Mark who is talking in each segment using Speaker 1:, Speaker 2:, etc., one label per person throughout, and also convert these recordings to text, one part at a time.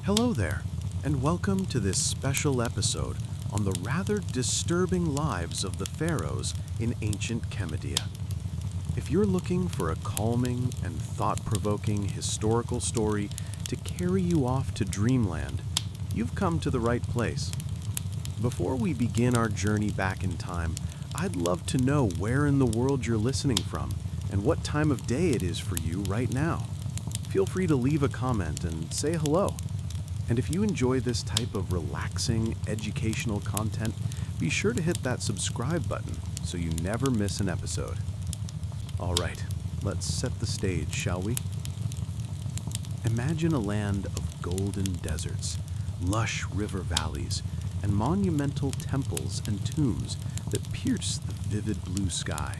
Speaker 1: Hello there, and welcome to this special episode on the rather disturbing lives of the pharaohs in ancient Kemedia. If you're looking for a calming and thought-provoking historical story to carry you off to dreamland, you've come to the right place. Before we begin our journey back in time, I'd love to know where in the world you're listening from and what time of day it is for you right now. Feel free to leave a comment and say hello. And if you enjoy this type of relaxing, educational content, be sure to hit that subscribe button so you never miss an episode. All right, let's set the stage, shall we? Imagine a land of golden deserts, lush river valleys, and monumental temples and tombs that pierce the vivid blue sky.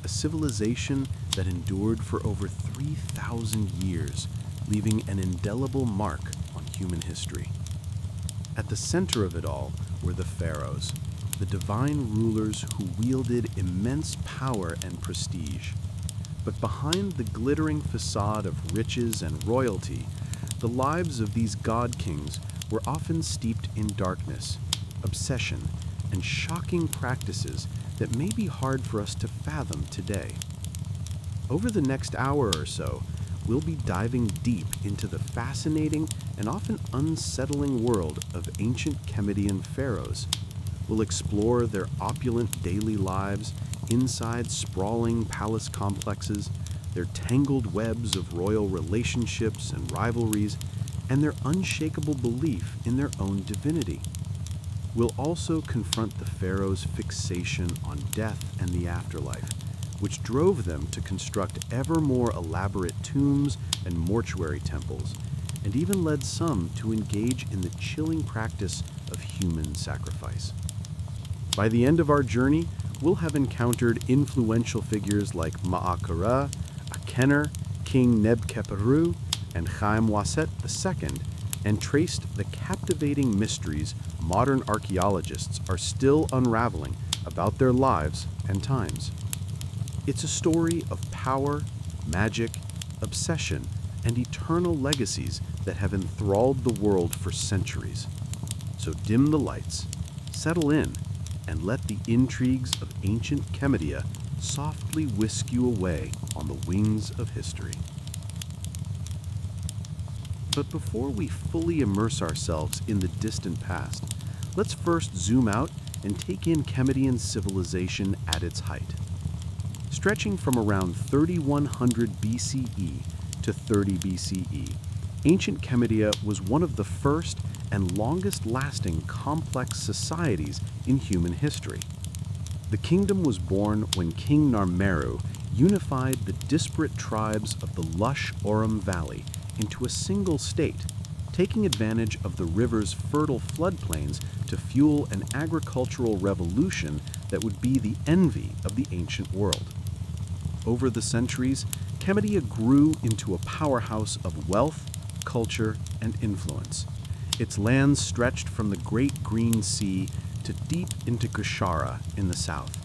Speaker 1: A civilization that endured for over 3,000 years, leaving an indelible mark on human history. At the center of it all were the pharaohs, the divine rulers who wielded immense power and prestige. But behind the glittering facade of riches and royalty, the lives of these god kings were often steeped in darkness, obsession, and shocking practices that may be hard for us to fathom today. Over the next hour or so, we'll be diving deep into the fascinating and often unsettling world of ancient Kemedian pharaohs. We'll explore their opulent daily lives inside sprawling palace complexes, their tangled webs of royal relationships and rivalries, and their unshakable belief in their own divinity. We'll also confront the pharaohs' fixation on death and the afterlife, which drove them to construct ever more elaborate tombs and mortuary temples, and even led some to engage in the chilling practice of human sacrifice. By the end of our journey, we'll have encountered influential figures like Ma'akara, Akener, King Nebkeperu, and Khaemwaset II, and traced the captivating mysteries modern archaeologists are still unraveling about their lives and times. It's a story of power, magic, obsession, and eternal legacies that have enthralled the world for centuries. So dim the lights, settle in, and let the intrigues of ancient Kemedia softly whisk you away on the wings of history. But before we fully immerse ourselves in the distant past, let's first zoom out and take in Kemedian civilization at its height. Stretching from around 3100 BCE to 30 BCE, ancient Kemedia was one of the first and longest-lasting complex societies in human history. The kingdom was born when King Narmeru unified the disparate tribes of the lush Orum Valley into a single state, taking advantage of the river's fertile floodplains to fuel an agricultural revolution that would be the envy of the ancient world. Over the centuries, Kemedia grew into a powerhouse of wealth, culture, and influence. Its lands stretched from the Great Green Sea to deep into Kushara in the south.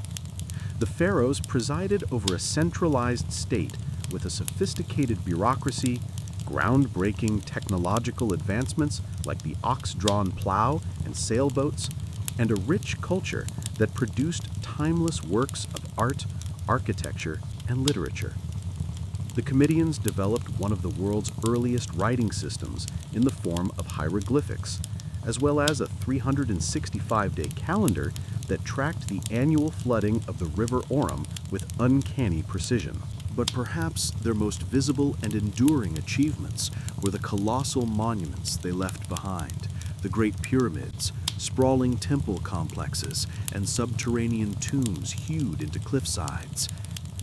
Speaker 1: The pharaohs presided over a centralized state with a sophisticated bureaucracy, groundbreaking technological advancements like the ox-drawn plow and sailboats, and a rich culture that produced timeless works of art, architecture, and literature. The Kemedians developed one of the world's earliest writing systems in the form of hieroglyphics, as well as a 365-day calendar that tracked the annual flooding of the River Orum with uncanny precision. But perhaps their most visible and enduring achievements were the colossal monuments they left behind, the Great Pyramids, sprawling temple complexes, and subterranean tombs hewed into cliffsides.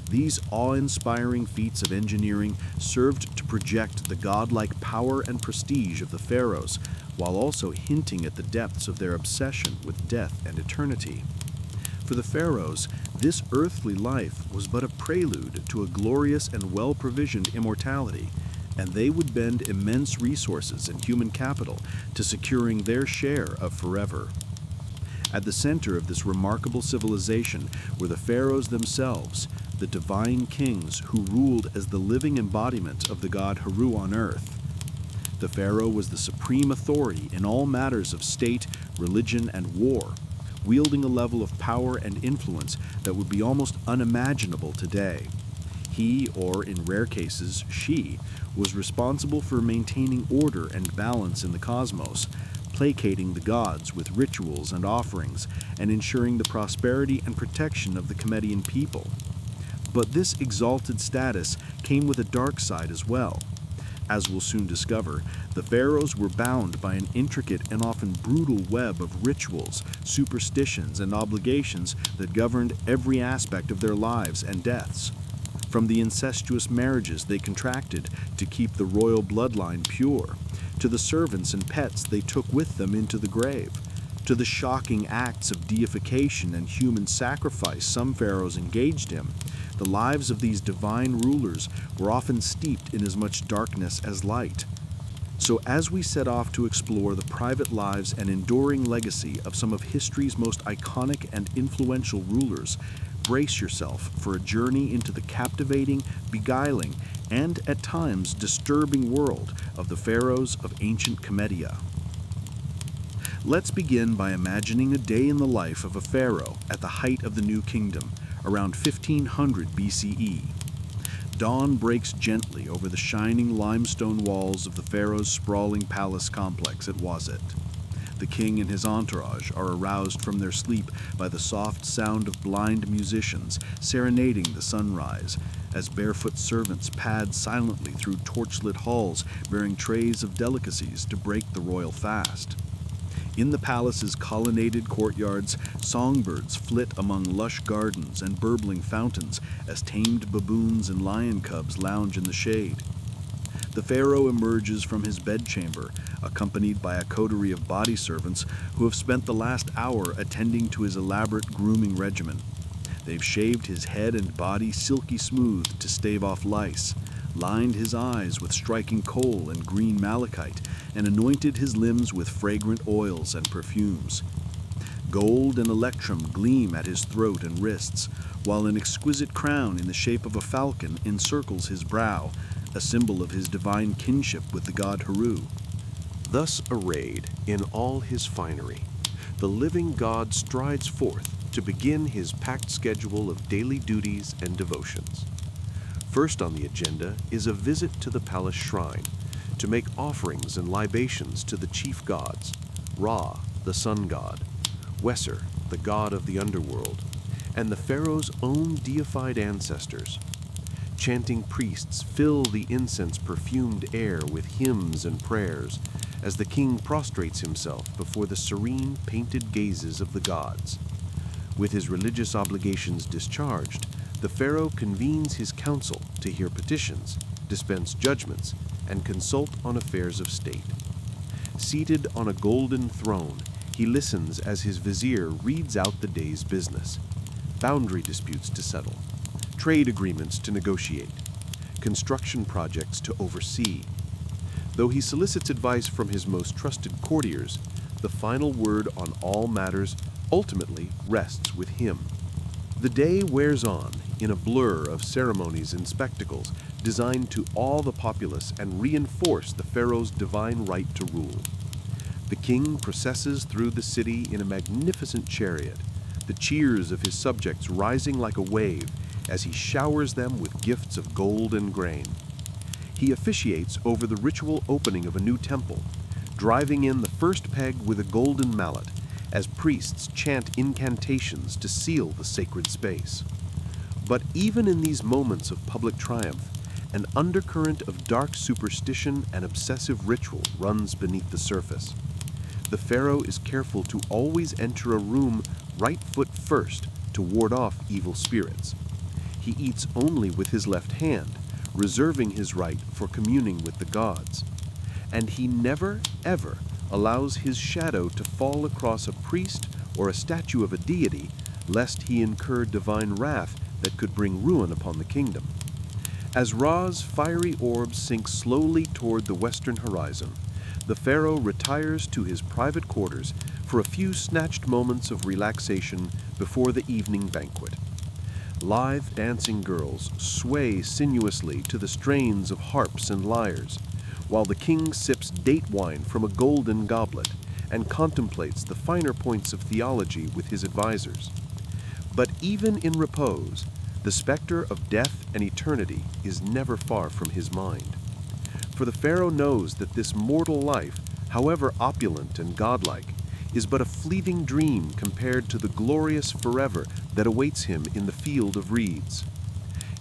Speaker 1: These awe-inspiring feats of engineering served to project the godlike power and prestige of the pharaohs, while also hinting at the depths of their obsession with death and eternity. For the pharaohs, this earthly life was but a prelude to a glorious and well-provisioned immortality, and they would bend immense resources and human capital to securing their share of forever. At the center of this remarkable civilization were the pharaohs themselves, the divine kings who ruled as the living embodiment of the god Heru on earth. The pharaoh was the supreme authority in all matters of state, religion, and war, wielding a level of power and influence that would be almost unimaginable today. He, or in rare cases, she, was responsible for maintaining order and balance in the cosmos, placating the gods with rituals and offerings, and ensuring the prosperity and protection of the Chemedian people. But this exalted status came with a dark side as well. As we'll soon discover, the pharaohs were bound by an intricate and often brutal web of rituals, superstitions, and obligations that governed every aspect of their lives and deaths. From the incestuous marriages they contracted to keep the royal bloodline pure, to the servants and pets they took with them into the grave, to the shocking acts of deification and human sacrifice some pharaohs engaged in, the lives of these divine rulers were often steeped in as much darkness as light. So as we set off to explore the private lives and enduring legacy of some of history's most iconic and influential rulers, brace yourself for a journey into the captivating, beguiling, and at times disturbing world of the pharaohs of ancient Kemedia. Let's begin by imagining a day in the life of a pharaoh at the height of the New Kingdom, around 1500 BCE. Dawn breaks gently over the shining limestone walls of the pharaoh's sprawling palace complex at Wazet. The king and his entourage are aroused from their sleep by the soft sound of blind musicians serenading the sunrise, as barefoot servants pad silently through torchlit halls bearing trays of delicacies to break the royal fast. In the palace's colonnaded courtyards, songbirds flit among lush gardens and burbling fountains as tamed baboons and lion cubs lounge in the shade. The pharaoh emerges from his bedchamber, accompanied by a coterie of body servants who have spent the last hour attending to his elaborate grooming regimen. They've shaved his head and body silky smooth to stave off lice, lined his eyes with striking kohl and green malachite, and anointed his limbs with fragrant oils and perfumes. Gold and electrum gleam at his throat and wrists, while an exquisite crown in the shape of a falcon encircles his brow, a symbol of his divine kinship with the god Heru.
Speaker 2: Thus arrayed in all his finery, the living god strides forth to begin his packed schedule of daily duties and devotions. First on the agenda is a visit to the palace shrine to make offerings and libations to the chief gods, Ra, the sun god, Weser, the god of the underworld, and the pharaoh's own deified ancestors. Chanting priests fill the incense-perfumed air with hymns and prayers as the king prostrates himself before the serene, painted gazes of the gods. With his religious obligations discharged, the pharaoh convenes his council to hear petitions, dispense judgments, and consult on affairs of state. Seated on a golden throne, he listens as his vizier reads out the day's business: boundary disputes to settle, trade agreements to negotiate, construction projects to oversee. Though he solicits advice from his most trusted courtiers, the final word on all matters ultimately rests with him. The day wears on in a blur of ceremonies and spectacles designed to awe the populace and reinforce the pharaoh's divine right to rule. The king processes through the city in a magnificent chariot, the cheers of his subjects rising like a wave as he showers them with gifts of gold and grain. He officiates over the ritual opening of a new temple, driving in the first peg with a golden mallet as priests chant incantations to seal the sacred space. But even in these moments of public triumph, an undercurrent of dark superstition and obsessive ritual runs beneath the surface. The pharaoh is careful to always enter a room right foot first to ward off evil spirits. He eats only with his left hand, reserving his right for communing with the gods. And he never, ever allows his shadow to fall across a priest or a statue of a deity, lest he incur divine wrath that could bring ruin upon the kingdom. As Ra's fiery orb sinks slowly toward the western horizon, the pharaoh retires to his private quarters for a few snatched moments of relaxation before the evening banquet. Lithe dancing girls sway sinuously to the strains of harps and lyres, while the king sips date wine from a golden goblet and contemplates the finer points of theology with his advisors. But even in repose, the specter of death and eternity is never far from his mind. For the pharaoh knows that this mortal life, however opulent and godlike, is but a fleeting dream compared to the glorious forever that awaits him in the field of reeds.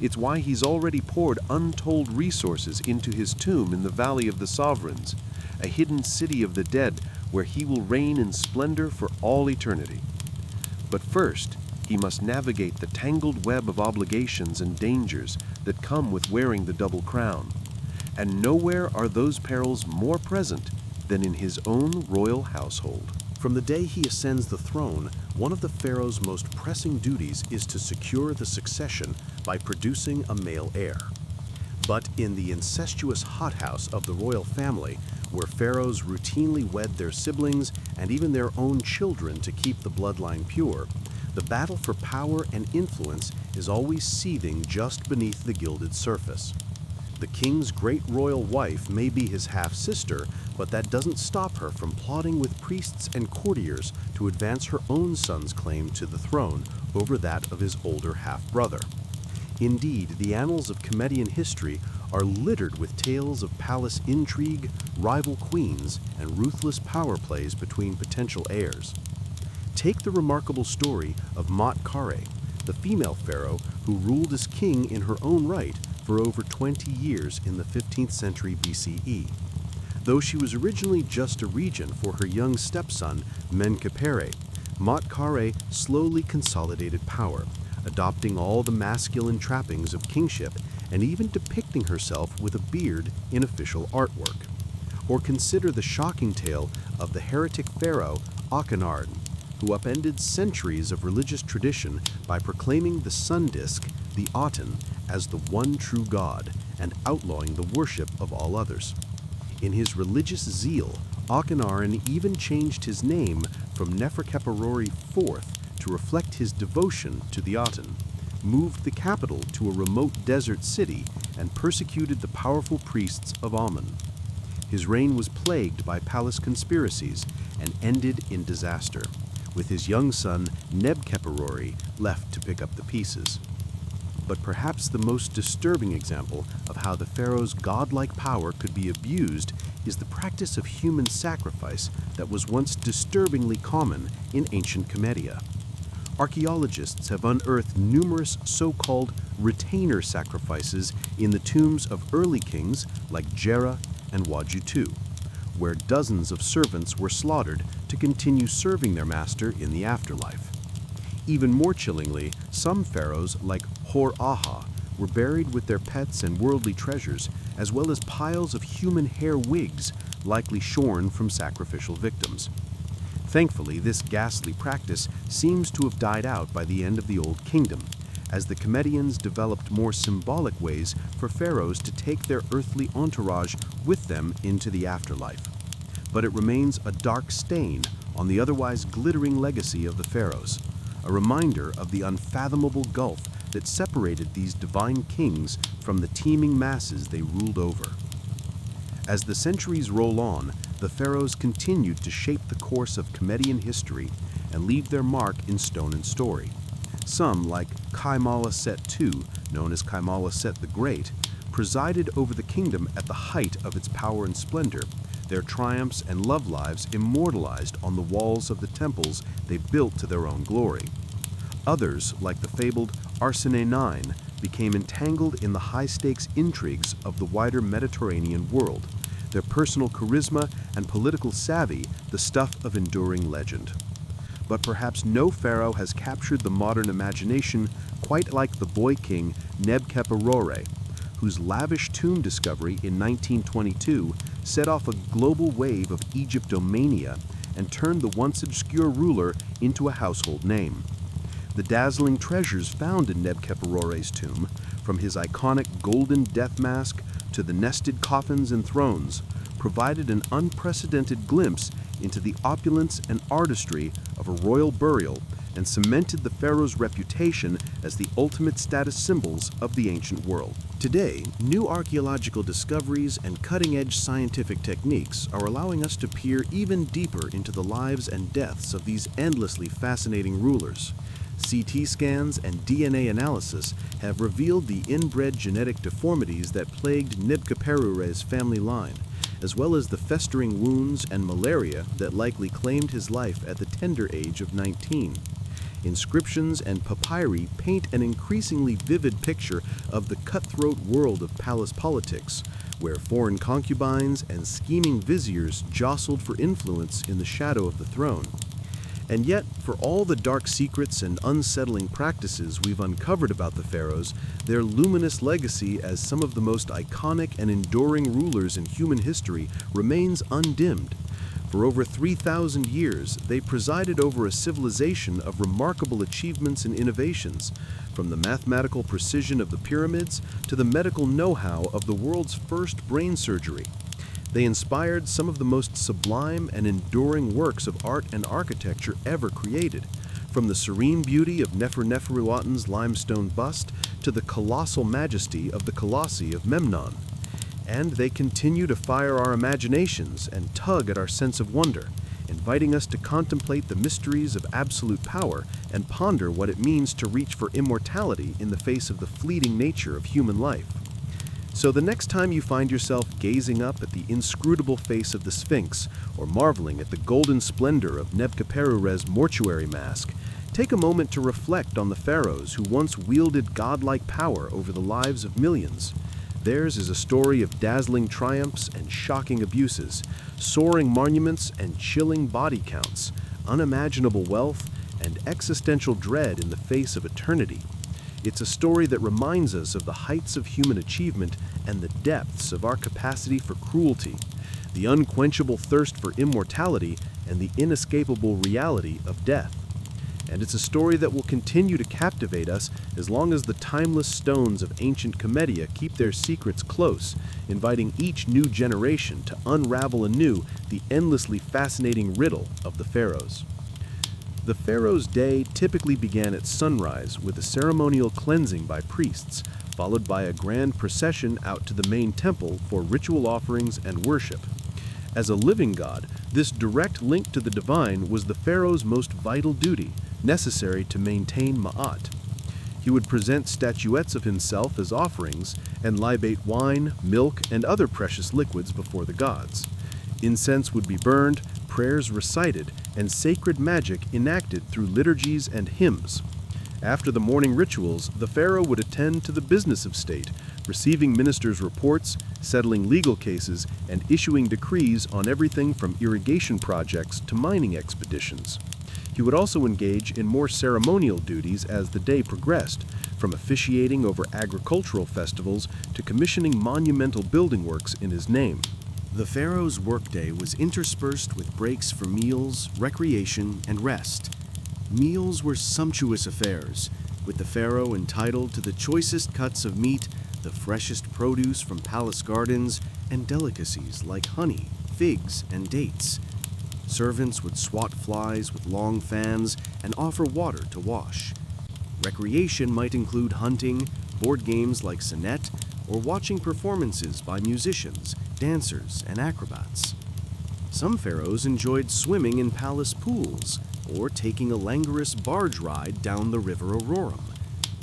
Speaker 2: It's why he's already poured untold resources into his tomb in the Valley of the Sovereigns, a hidden city of the dead where he will reign in splendor for all eternity. But first, he must navigate the tangled web of obligations and dangers that come with wearing the double crown. And nowhere are those perils more present than in his own royal household.
Speaker 1: From the day he ascends the throne, one of the pharaoh's most pressing duties is to secure the succession by producing a male heir. But in the incestuous hothouse of the royal family, where pharaohs routinely wed their siblings and even their own children to keep the bloodline pure, the battle for power and influence is always seething just beneath the gilded surface. The king's great royal wife may be his half-sister, but that doesn't stop her from plotting with priests and courtiers to advance her own son's claim to the throne over that of his older half-brother. Indeed, the annals of Chemedian history are littered with tales of palace intrigue, rival queens, and ruthless power plays between potential heirs. Take the remarkable story of Mot-Kare, the female pharaoh who ruled as king in her own right for over 20 years in the 15th century BCE. Though she was originally just a regent for her young stepson, Menkaure, Mot-Kare slowly consolidated power, adopting all the masculine trappings of kingship and even depicting herself with a beard in official artwork. Or consider the shocking tale of the heretic pharaoh Akhenaten, who upended centuries of religious tradition by proclaiming the sun disk, the Aten, as the one true god and outlawing the worship of all others. In his religious zeal, Akhenaten even changed his name from Neferkheperori IV to reflect his devotion to the Aten, moved the capital to a remote desert city, and persecuted the powerful priests of Amun. His reign was plagued by palace conspiracies and ended in disaster, with his young son Nebkheperori left to pick up the pieces. But perhaps the most disturbing example of how the pharaoh's godlike power could be abused is the practice of human sacrifice that was once disturbingly common in ancient Kemedia. Archaeologists have unearthed numerous so-called retainer sacrifices in the tombs of early kings like Jera and Waju II, where dozens of servants were slaughtered to continue serving their master in the afterlife. Even more chillingly, some pharaohs, like Hor-Aha, were buried with their pets and worldly treasures, as well as piles of human hair wigs, likely shorn from sacrificial victims. Thankfully, this ghastly practice seems to have died out by the end of the Old Kingdom, as the Chemedians developed more symbolic ways for pharaohs to take their earthly entourage with them into the afterlife. But it remains a dark stain on the otherwise glittering legacy of the pharaohs, a reminder of the unfathomable gulf that separated these divine kings from the teeming masses they ruled over. As the centuries roll on, the pharaohs continued to shape the course of Chemedian history and leave their mark in stone and story. Some, like Kaimala Set II, known as Kaimala Set the Great, presided over the kingdom at the height of its power and splendor, their triumphs and love lives immortalized on the walls of the temples they built to their own glory. Others, like the fabled Arsine IX, became entangled in the high-stakes intrigues of the wider Mediterranean world, their personal charisma and political savvy the stuff of enduring legend. But perhaps no pharaoh has captured the modern imagination quite like the boy king Nebkheperori, whose lavish tomb discovery in 1922 set off a global wave of Egyptomania and turned the once obscure ruler into a household name. The dazzling treasures found in Nebkheperori's tomb, from his iconic golden death mask to the nested coffins and thrones, provided an unprecedented glimpse into the opulence and artistry of a royal burial and cemented the pharaohs' reputation as the ultimate status symbols of the ancient world. Today, new archaeological discoveries and cutting-edge scientific techniques are allowing us to peer even deeper into the lives and deaths of these endlessly fascinating rulers. CT scans and DNA analysis have revealed the inbred genetic deformities that plagued Nebkheperure's family line, as well as the festering wounds and malaria that likely claimed his life at the tender age of 19. Inscriptions and papyri paint an increasingly vivid picture of the cutthroat world of palace politics, where foreign concubines and scheming viziers jostled for influence in the shadow of the throne. And yet, for all the dark secrets and unsettling practices we've uncovered about the pharaohs, their luminous legacy as some of the most iconic and enduring rulers in human history remains undimmed. For over 3,000 years, they presided over a civilization of remarkable achievements and innovations, from the mathematical precision of the pyramids to the medical know-how of the world's first brain surgery. They inspired some of the most sublime and enduring works of art and architecture ever created, from the serene beauty of Neferuaten's limestone bust to the colossal majesty of the Colossi of Memnon. And they continue to fire our imaginations and tug at our sense of wonder, inviting us to contemplate the mysteries of absolute power and ponder what it means to reach for immortality in the face of the fleeting nature of human life. So the next time you find yourself gazing up at the inscrutable face of the Sphinx or marveling at the golden splendor of Nebkheperure's mortuary mask, take a moment to reflect on the pharaohs who once wielded godlike power over the lives of millions. Theirs is a story of dazzling triumphs and shocking abuses, soaring monuments and chilling body counts, unimaginable wealth, and existential dread in the face of eternity. It's a story that reminds us of the heights of human achievement and the depths of our capacity for cruelty, the unquenchable thirst for immortality, and the inescapable reality of death. And it's a story that will continue to captivate us as long as the timeless stones of ancient Commedia keep their secrets close, inviting each new generation to unravel anew the endlessly fascinating riddle of the pharaohs. The pharaoh's day typically began at sunrise with a ceremonial cleansing by priests, followed by a grand procession out to the main temple for ritual offerings and worship. As a living god, this direct link to the divine was the pharaoh's most vital duty, necessary to maintain Ma'at. He would present statuettes of himself as offerings and libate wine, milk, and other precious liquids before the gods. Incense would be burned, prayers recited, and sacred magic enacted through liturgies and hymns. After the morning rituals, the pharaoh would attend to the business of state, receiving ministers' reports, settling legal cases, and issuing decrees on everything from irrigation projects to mining expeditions. He would also engage in more ceremonial duties as the day progressed, from officiating over agricultural festivals to commissioning monumental building works in his name. The pharaoh's workday was interspersed with breaks for meals, recreation, and rest. Meals were sumptuous affairs, with the pharaoh entitled to the choicest cuts of meat, the freshest produce from palace gardens, and delicacies like honey, figs, and dates. Servants would swat flies with long fans and offer water to wash. Recreation might include hunting, board games like Senet, or watching performances by musicians, dancers, and acrobats. Some pharaohs enjoyed swimming in palace pools or taking a languorous barge ride down the river Aurorum.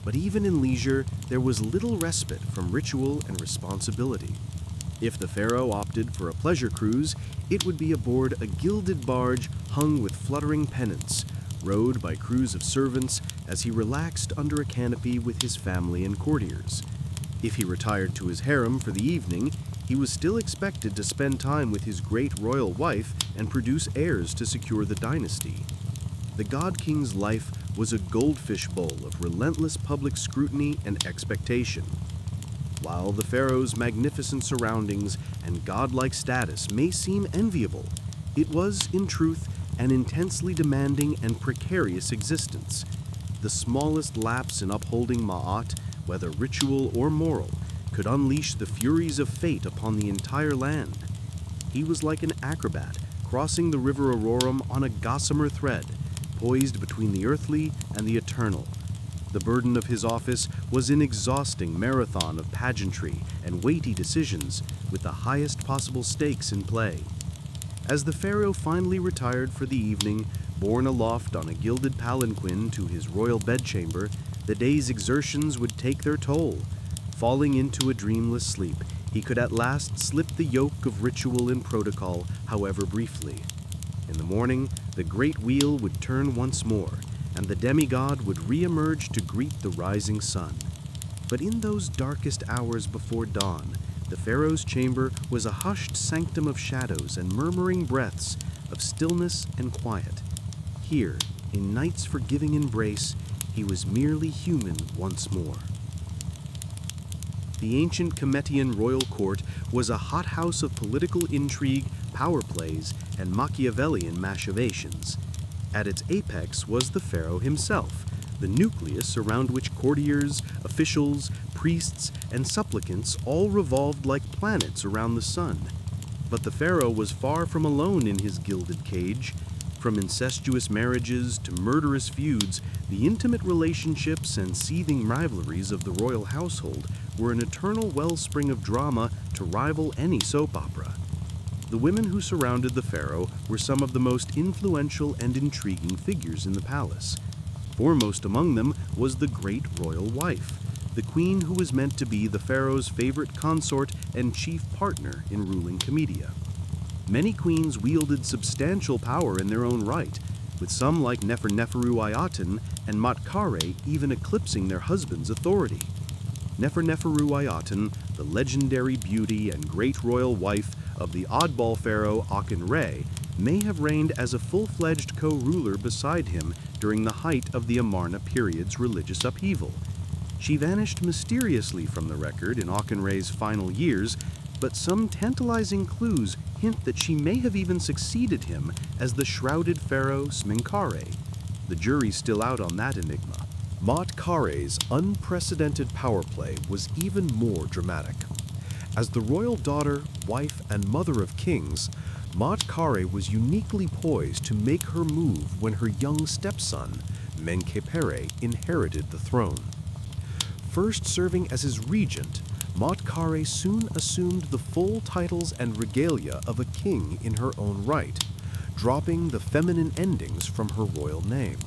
Speaker 1: But even in leisure, there was little respite from ritual and responsibility. If the pharaoh opted for a pleasure cruise, it would be aboard a gilded barge hung with fluttering pennants, rowed by crews of servants as he relaxed under a canopy with his family and courtiers. If he retired to his harem for the evening, he was still expected to spend time with his great royal wife and produce heirs to secure the dynasty. The god king's life was a goldfish bowl of relentless public scrutiny and expectation. While the pharaoh's magnificent surroundings and godlike status may seem enviable, it was, in truth, an intensely demanding and precarious existence. The smallest lapse in upholding Ma'at, whether ritual or moral, could unleash the furies of fate upon the entire land. He was like an acrobat crossing the river Aurorum on a gossamer thread, poised between the earthly and the eternal. The burden of his office was an exhausting marathon of pageantry and weighty decisions, with the highest possible stakes in play. As the pharaoh finally retired for the evening, borne aloft on a gilded palanquin to his royal bedchamber, the day's exertions would take their toll. Falling into a dreamless sleep, he could at last slip the yoke of ritual and protocol, however briefly. In the morning, the great wheel would turn once more, and the demigod would re-emerge to greet the rising sun. But in those darkest hours before dawn, the pharaoh's chamber was a hushed sanctum of shadows and murmuring breaths, of stillness and quiet. Here, in night's forgiving embrace, he was merely human once more. The ancient Cometian royal court was a hothouse of political intrigue, power plays, and Machiavellian machinations. At its apex was the pharaoh himself, the nucleus around which courtiers, officials, priests, and supplicants all revolved like planets around the sun. But the pharaoh was far from alone in his gilded cage. From incestuous marriages to murderous feuds, the intimate relationships and seething rivalries of the royal household were an eternal wellspring of drama to rival any soap opera. The women who surrounded the pharaoh were some of the most influential and intriguing figures in the palace. Foremost among them was the great royal wife, the queen who was meant to be the pharaoh's favorite consort and chief partner in ruling Comedia. Many queens wielded substantial power in their own right, with some like Neferneferu-Ayaten and Matkare even eclipsing their husband's authority. Neferneferu-Ayaten, the legendary beauty and great royal wife of the oddball pharaoh Aken-Re, may have reigned as a full-fledged co-ruler beside him during the height of the Amarna period's religious upheaval. She vanished mysteriously from the record in Aken-Re's final years, but some tantalizing clues hint that she may have even succeeded him as the shrouded pharaoh Smenkhare. The jury's still out on that enigma.
Speaker 2: Maat-Kare's unprecedented power play was even more dramatic. As the royal daughter, wife, and mother of kings, Maat-Kare was uniquely poised to make her move when her young stepson, Menkaure, inherited the throne. First serving as his regent, Maat-Kare soon assumed the full titles and regalia of a king in her own right, dropping the feminine endings from her royal name.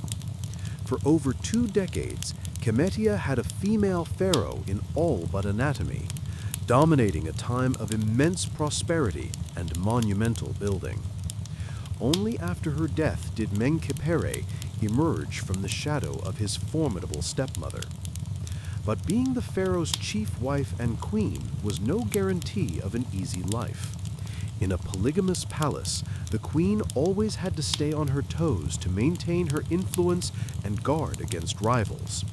Speaker 2: For over 2 decades, Kemetia had a female pharaoh in all but anatomy, dominating a time of immense prosperity and monumental building. Only after her death did Menkaure emerge from the shadow of his formidable stepmother. But being the pharaoh's chief wife and queen was no guarantee of an easy life. In a polygamous palace, the queen always had to stay on her toes to maintain her influence and guard against rivals.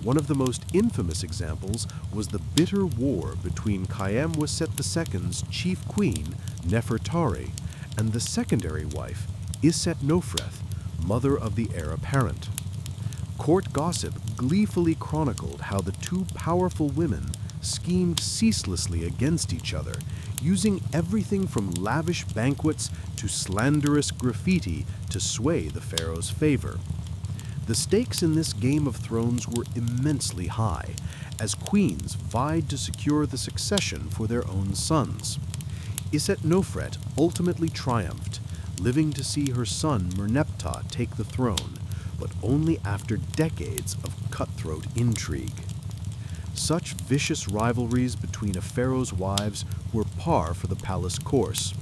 Speaker 2: One of the most infamous examples was the bitter war between Khaemweset II's chief queen, Nefertari, and the secondary wife, Iset-Nofreth, mother of the heir apparent. Court gossip gleefully chronicled how the two powerful women schemed ceaselessly against each other, using everything from lavish banquets to slanderous graffiti to sway the pharaoh's favor. The stakes in this Game of Thrones were immensely high, as queens vied to secure the succession for their own sons. Iset-Nofret ultimately triumphed, living to see her son Merneptah take the throne, but only after decades of cutthroat intrigue. Such vicious rivalries between a pharaoh's wives were par for the palace course.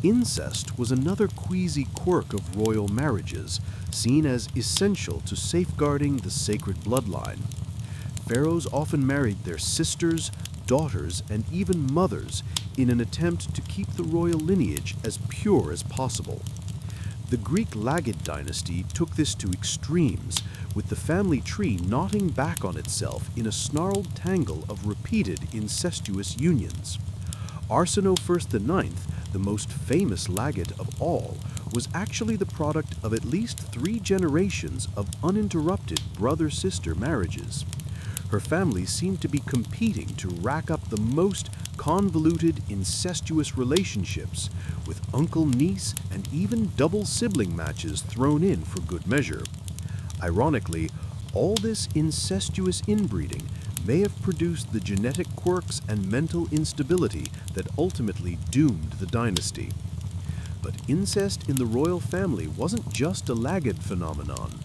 Speaker 2: Incest was another queasy quirk of royal marriages, seen as essential to safeguarding the sacred bloodline. Pharaohs often married their sisters, daughters, and even mothers in an attempt to keep the royal lineage as pure as possible. The Greek Lagid dynasty took this to extremes, with the family tree knotting back on itself in a snarled tangle of repeated incestuous unions. Arsinoe IX, the most famous Lagid of all, was actually the product of at least 3 generations of uninterrupted brother-sister marriages.
Speaker 1: Her family seemed to be competing to rack up the most convoluted, incestuous relationships, with uncle-niece and even double sibling matches thrown in for good measure. Ironically, all this incestuous inbreeding may have produced the genetic quirks and mental instability that ultimately doomed the dynasty. But incest in the royal family wasn't just a laggard phenomenon.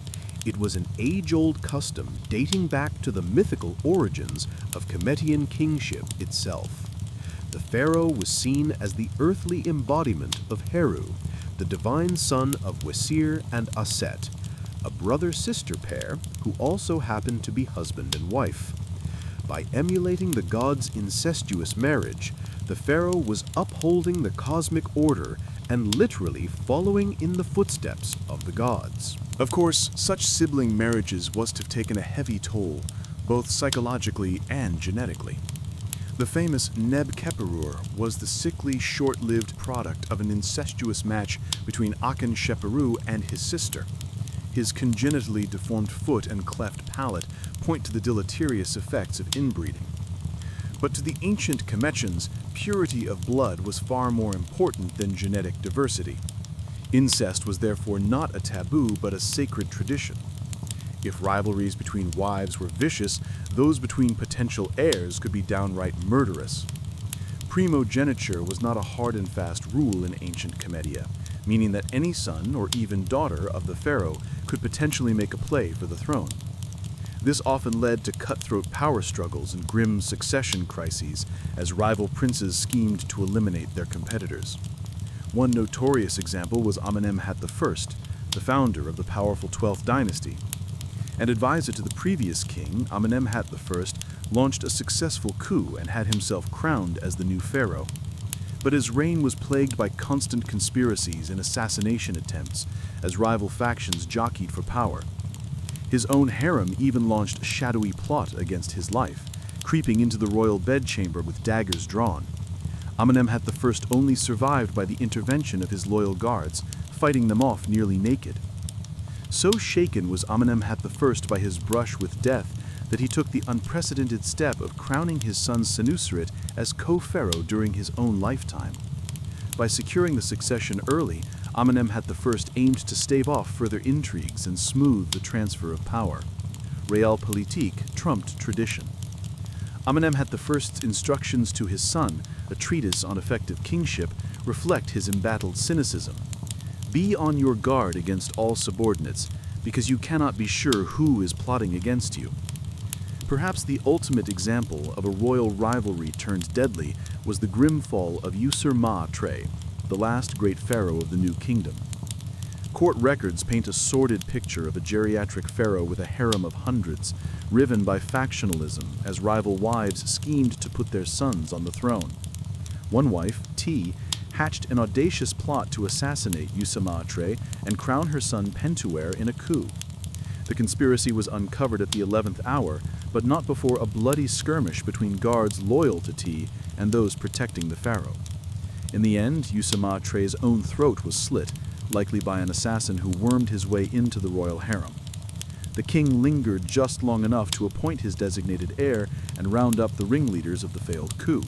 Speaker 1: It was an age-old custom dating back to the mythical origins of Cometian kingship itself. The pharaoh was seen as the earthly embodiment of Heru, the divine son of Wesir and Aset, a brother-sister pair who also happened to be husband and wife. By emulating the gods' incestuous marriage, the pharaoh was upholding the cosmic order and literally following in the footsteps of the gods.
Speaker 3: Of course, such sibling marriages was to have taken a heavy toll, both psychologically and genetically. The famous Neb-Keperur was the sickly, short-lived product of an incestuous match between Aken-Sheperu and his sister. His congenitally deformed foot and cleft palate point to the deleterious effects of inbreeding. But to the ancient Cometians, purity of blood was far more important than genetic diversity. Incest was therefore not a taboo but a sacred tradition. If rivalries between wives were vicious, those between potential heirs could be downright murderous. Primogeniture was not a hard and fast rule in ancient Comedia, meaning that any son or even daughter of the pharaoh could potentially make a play for the throne. This often led to cutthroat power struggles and grim succession crises as rival princes schemed to eliminate their competitors. One notorious example was Amenemhat I, the founder of the powerful 12th dynasty. An advisor to the previous king, Amenemhat I, launched a successful coup and had himself crowned as the new pharaoh. But his reign was plagued by constant conspiracies and assassination attempts as rival factions jockeyed for power. His own harem even launched a shadowy plot against his life, creeping into the royal bedchamber with daggers drawn. Amenemhat I only survived by the intervention of his loyal guards, fighting them off nearly naked. So shaken was Amenemhat I by his brush with death that he took the unprecedented step of crowning his son Senusret as co-pharaoh during his own lifetime. By securing the succession early, Amenemhat I aimed to stave off further intrigues and smooth the transfer of power. Realpolitik trumped tradition. Amenemhat I's instructions to his son, a treatise on effective kingship, reflect his embattled cynicism. Be on your guard against all subordinates, because you cannot be sure who is plotting against you. Perhaps the ultimate example of a royal rivalry turned deadly was the grim fall of Usur-ma-tre, the last great pharaoh of the New Kingdom. Court records paint a sordid picture of a geriatric pharaoh with a harem of hundreds, riven by factionalism as rival wives schemed to put their sons on the throne. One wife, Ti, hatched an audacious plot to assassinate Usur-ma-tre and crown her son Pentuer in a coup. The conspiracy was uncovered at the 11th hour, but not before a bloody skirmish between guards loyal to Ti and those protecting the pharaoh. In the end, Usur-ma-tre's own throat was slit, likely by an assassin who wormed his way into the royal harem. The king lingered just long enough to appoint his designated heir and round up the ringleaders of the failed coup.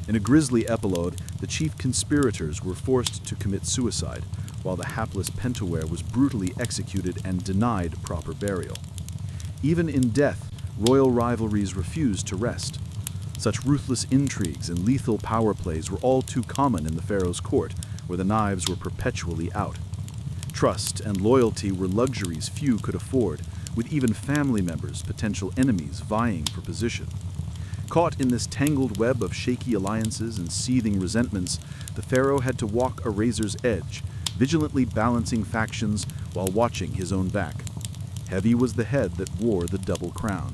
Speaker 3: In a grisly epilogue, the chief conspirators were forced to commit suicide, while the hapless Pentuer was brutally executed and denied proper burial. Even in death, royal rivalries refused to rest. Such ruthless intrigues and lethal power plays were all too common in the pharaoh's court, where the knives were perpetually out. Trust and loyalty were luxuries few could afford, with even family members, potential enemies, vying for position. Caught in this tangled web of shaky alliances and seething resentments, the pharaoh had to walk a razor's edge, vigilantly balancing factions while watching his own back. Heavy was the head that wore the double crown.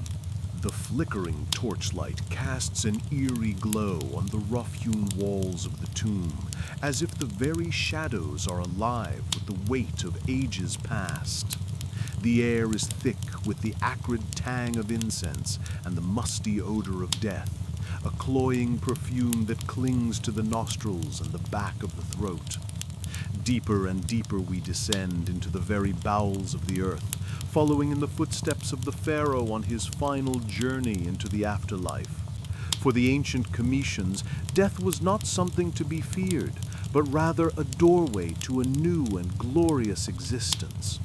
Speaker 2: The flickering torchlight casts an eerie glow on the rough-hewn walls of the tomb, as if the very shadows are alive with the weight of ages past. The air is thick with the acrid tang of incense and the musty odor of death, a cloying perfume that clings to the nostrils and the back of the throat. Deeper and deeper we descend into the very bowels of the earth,
Speaker 4: following in the footsteps of the pharaoh on his final journey into the afterlife. For the ancient Coronations, death was not something to be feared, but rather a doorway to a new and glorious existence.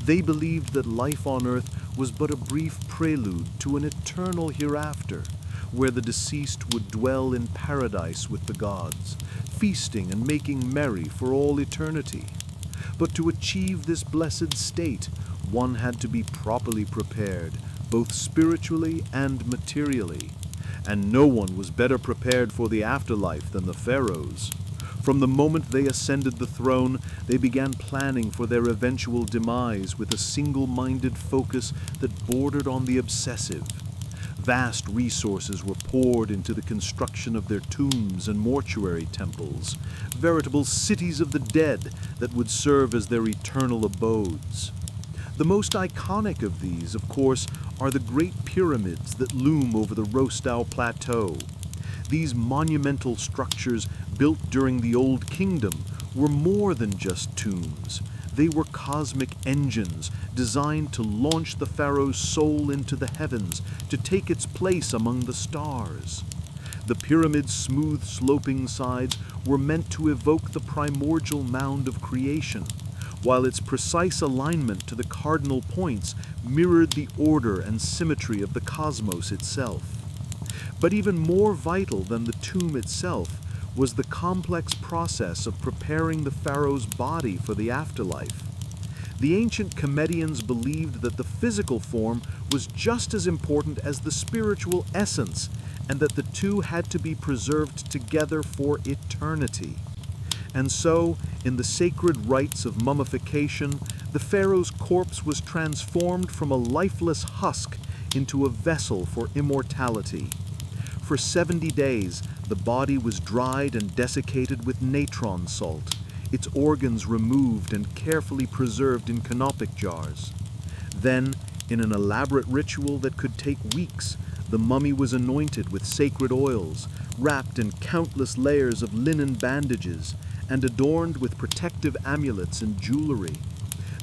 Speaker 4: They believed that life on earth was but a brief prelude to an eternal hereafter, where the deceased would dwell in paradise with the gods, feasting and making merry for all eternity. But to achieve this blessed state, one had to be properly prepared, both spiritually and materially. And no one was better prepared for the afterlife than the Pharaohs. From the moment they ascended the throne, they began planning for their eventual demise with a single-minded focus that bordered on the obsessive. Vast resources were poured into the construction of their tombs and mortuary temples, veritable cities of the dead that would serve as their eternal abodes. The most iconic of these, of course, are the great pyramids that loom over the Rostau Plateau. These monumental structures, built during the Old Kingdom, were more than just tombs. They were cosmic engines designed to launch the pharaoh's soul into the heavens, to take its place among the stars. The pyramid's smooth sloping sides were meant to evoke the primordial mound of creation, while its precise alignment to the cardinal points mirrored the order and symmetry of the cosmos itself. But even more vital than the tomb itself was the complex process of preparing the pharaoh's body for the afterlife. The ancient comedians believed that the physical form was just as important as the spiritual essence, and that the two had to be preserved together for eternity. And so, in the sacred rites of mummification, the pharaoh's corpse was transformed from a lifeless husk into a vessel for immortality. For 70 days, the body was dried and desiccated with natron salt, its organs removed and carefully preserved in canopic jars. Then, in an elaborate ritual that could take weeks, the mummy was anointed with sacred oils, wrapped in countless layers of linen bandages, and adorned with protective amulets and jewelry.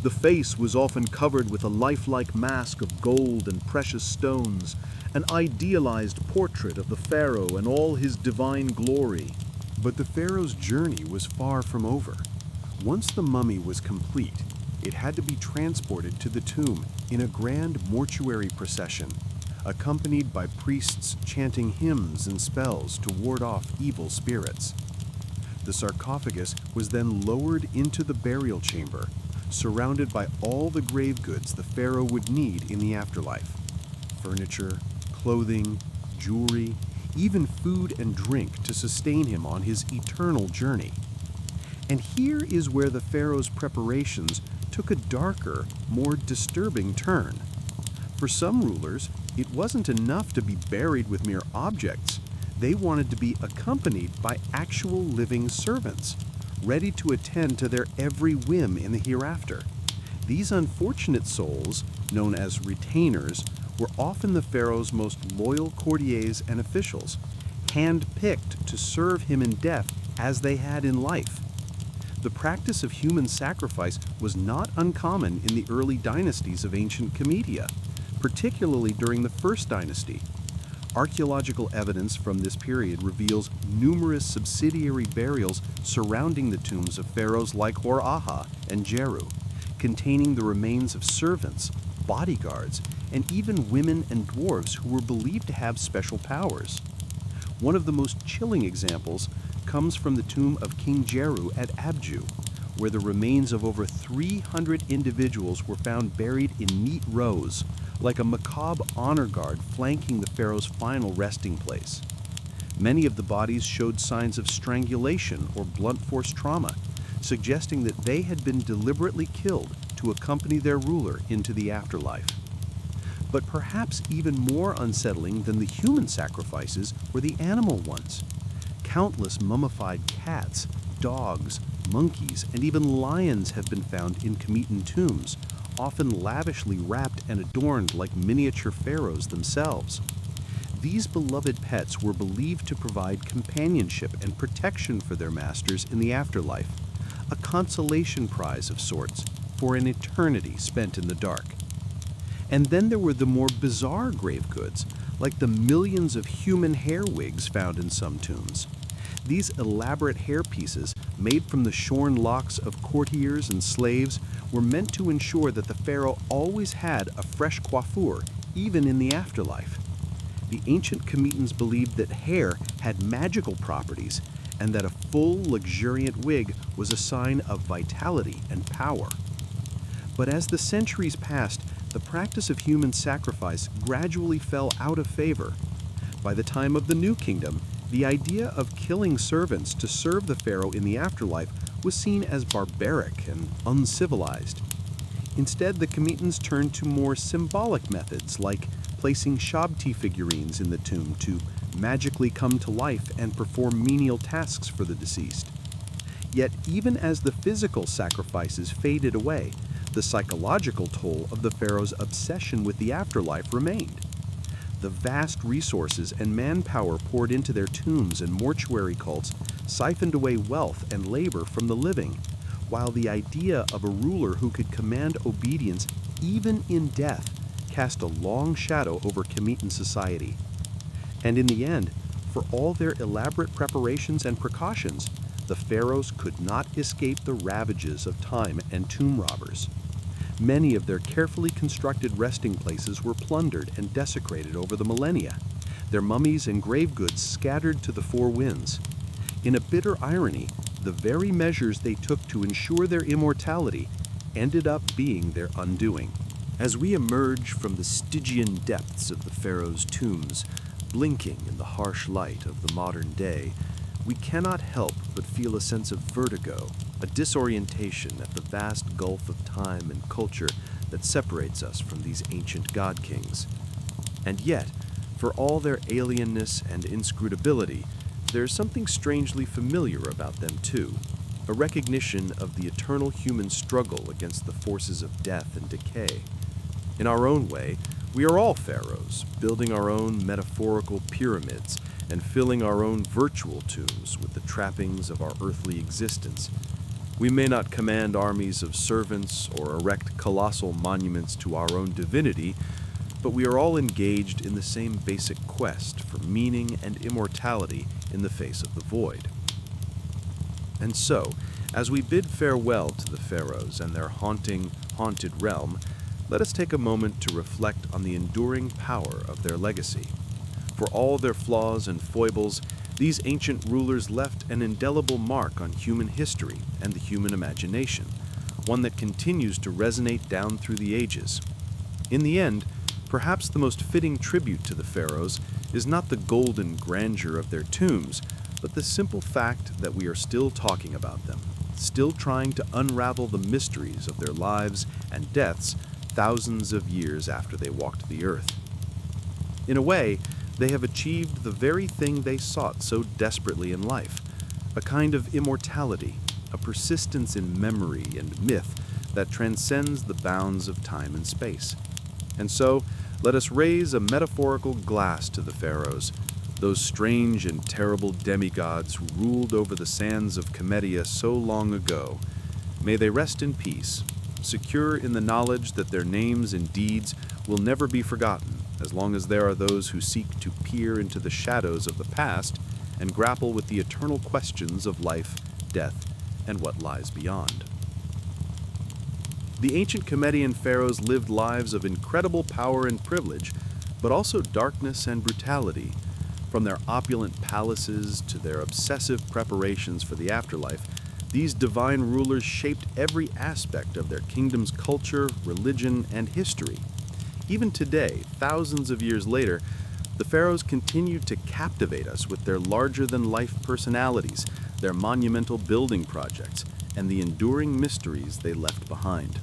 Speaker 4: The face was often covered with a lifelike mask of gold and precious stones, an idealized portrait of the pharaoh and all his divine glory.
Speaker 3: But the pharaoh's journey was far from over. Once the mummy was complete, it had to be transported to the tomb in a grand mortuary procession, accompanied by priests chanting hymns and spells to ward off evil spirits. The sarcophagus was then lowered into the burial chamber, surrounded by all the grave goods the pharaoh would need in the afterlife: furniture, clothing, jewelry, even food and drink to sustain him on his eternal journey. And here is where the pharaoh's preparations took a darker, more disturbing turn. For some rulers, it wasn't enough to be buried with mere objects. They wanted to be accompanied by actual living servants, ready to attend to their every whim in the hereafter. These unfortunate souls, known as retainers, were often the pharaoh's most loyal courtiers and officials, hand-picked to serve him in death as they had in life. The practice of human sacrifice was not uncommon in the early dynasties of ancient Comedia, particularly during the First Dynasty. Archaeological evidence from this period reveals numerous subsidiary burials surrounding the tombs of pharaohs like Hor-Aha and Jeru, containing the remains of servants, bodyguards, and even women and dwarves who were believed to have special powers. One of the most chilling examples comes from the tomb of King Jeru at Abju, where the remains of over 300 individuals were found buried in neat rows, like a macabre honor guard flanking the pharaoh's final resting place. Many of the bodies showed signs of strangulation or blunt force trauma, suggesting that they had been deliberately killed to accompany their ruler into the afterlife. But perhaps even more unsettling than the human sacrifices were the animal ones. Countless mummified cats, dogs, monkeys, and even lions have been found in Cometan tombs, often lavishly wrapped and adorned like miniature pharaohs themselves. These beloved pets were believed to provide companionship and protection for their masters in the afterlife, a consolation prize of sorts for an eternity spent in the dark.
Speaker 1: And then there were the more bizarre grave goods, like the millions of human hair wigs found in some tombs. These elaborate hair pieces, made from the shorn locks of courtiers and slaves, were meant to ensure that the pharaoh always had a fresh coiffure, even in the afterlife. The ancient Kemetans believed that hair had magical properties, and that a full, luxuriant wig was a sign of vitality and power. But as the centuries passed, the practice of human sacrifice gradually fell out of favor. By the time of the New Kingdom, the idea of killing servants to serve the pharaoh in the afterlife was seen as barbaric and uncivilized. Instead, the Kemetans turned to more symbolic methods, like placing Shabti figurines in the tomb to magically come to life and perform menial tasks for the deceased. Yet, even as the physical sacrifices faded away, the psychological toll of the pharaoh's obsession with the afterlife remained. The vast resources and manpower poured into their tombs and mortuary cults siphoned away wealth and labor from the living, while the idea of a ruler who could command obedience even in death cast a long shadow over Kemetan society. And in the end, for all their elaborate preparations and precautions, the pharaohs could not escape the ravages of time and tomb robbers. Many of their carefully constructed resting places were plundered and desecrated over the millennia, their mummies and grave goods scattered to the four winds. In a bitter irony, the very measures they took to ensure their immortality ended up being their undoing.
Speaker 2: As we emerge from the Stygian depths of the pharaoh's tombs, blinking in the harsh light of the modern day, we cannot help but feel a sense of vertigo, a disorientation at the vast gulf of time and culture that separates us from these ancient god-kings. And yet, for all their alienness and inscrutability, there is something strangely familiar about them too, a recognition of the eternal human struggle against the forces of death and decay. In our own way, we are all pharaohs, building our own metaphorical pyramids and filling our own virtual tombs with the trappings of our earthly existence. We may not command armies of servants or erect colossal monuments to our own divinity, but we are all engaged in the same basic quest for meaning and immortality in the face of the void. And so, as we bid farewell to the pharaohs and their haunted realm, let us take a moment to reflect on the enduring power of their legacy. For all their flaws and foibles, these ancient rulers left an indelible mark on human history and the human imagination, one that continues to resonate down through the ages. In the end, perhaps the most fitting tribute to the pharaohs is not the golden grandeur of their tombs, but the simple fact that we are still talking about them, still trying to unravel the mysteries of their lives and deaths thousands of years after they walked the earth. In a way, they have achieved the very thing they sought so desperately in life, a kind of immortality, a persistence in memory and myth that transcends the bounds of time and space. And so, let us raise a metaphorical glass to the pharaohs, those strange and terrible demigods who ruled over the sands of Kemetia so long ago. May they rest in peace, secure in the knowledge that their names and deeds will never be forgotten, as long as there are those who seek to peer into the shadows of the past and grapple with the eternal questions of life, death, and what lies beyond. The ancient Kemetian pharaohs lived lives of incredible power and privilege, but also darkness and brutality. From their opulent palaces to their obsessive preparations for the afterlife, these divine rulers shaped every aspect of their kingdom's culture, religion, and history. Even today, thousands of years later, the pharaohs continue to captivate us with their larger-than-life personalities, their monumental building projects, and the enduring mysteries they left behind.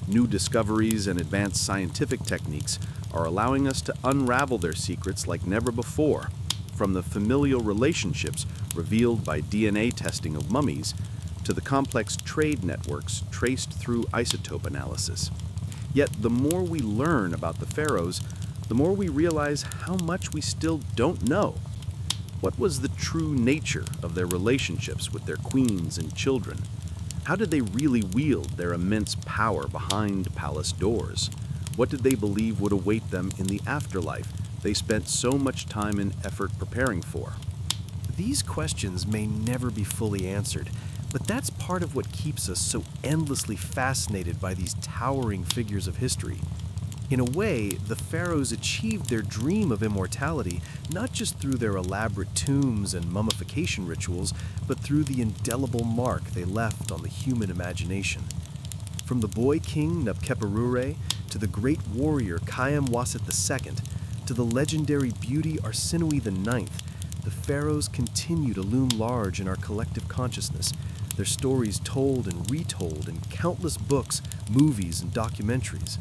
Speaker 2: New discoveries and advanced scientific techniques are allowing us to unravel their secrets like never before, from the familial relationships revealed by DNA testing of mummies to the complex trade networks traced through isotope analysis. Yet the more we learn about the pharaohs, the more we realize how much we still don't know. What was the true nature of their relationships with their queens and children? How did they really wield their immense power behind palace doors?
Speaker 1: What did they believe would await them in the afterlife they spent so much time and effort preparing for?
Speaker 5: These questions may never be fully answered, but that's part of what keeps us so endlessly fascinated by these towering figures of history. In a way, the pharaohs achieved their dream of immortality not just through their elaborate tombs and mummification rituals, but through the indelible mark they left on the human imagination. From the boy king Nebkepurure to the great warrior Khayyam Waset II to the legendary beauty Arsinoe IX, the pharaohs continue to loom large in our collective consciousness, their stories told and retold in countless books, movies, and documentaries.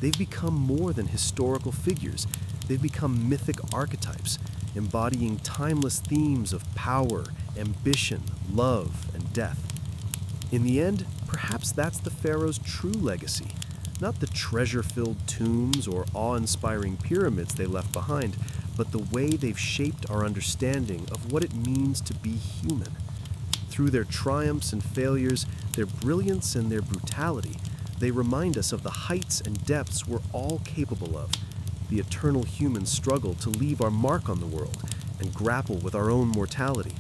Speaker 5: They've become more than historical figures. They've become mythic archetypes, embodying timeless themes of power, ambition, love, and death. In the end, perhaps that's the pharaohs' true legacy, not the treasure-filled tombs or awe-inspiring pyramids they left behind, but the way they've shaped our understanding of what it means to be human. Through their triumphs and failures, their brilliance and their brutality, they remind us of the heights and depths we're all capable of, the eternal human struggle to leave our mark on the world and grapple with our own mortality.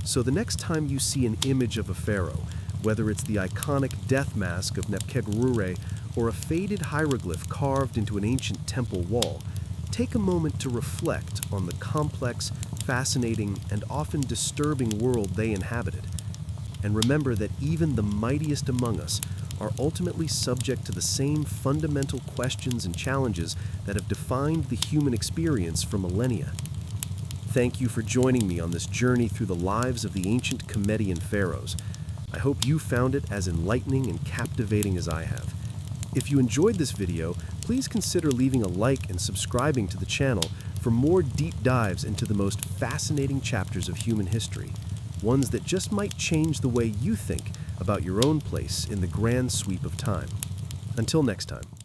Speaker 5: So the next time you see an image of a pharaoh, whether it's the iconic death mask of Nebkepurure or a faded hieroglyph carved into an ancient temple wall, take a moment to reflect on the complex, fascinating, and often disturbing world they inhabited. And remember that even the mightiest among us are ultimately subject to the same fundamental questions and challenges that have defined the human experience for millennia. Thank you for joining me on this journey through the lives of the ancient Chumedian pharaohs. I hope you found it as enlightening and captivating as I have. If you enjoyed this video, please consider leaving a like and subscribing to the channel for more deep dives into the most fascinating chapters of human history, ones that just might change the way you think about your own place in the grand sweep of time. Until next time.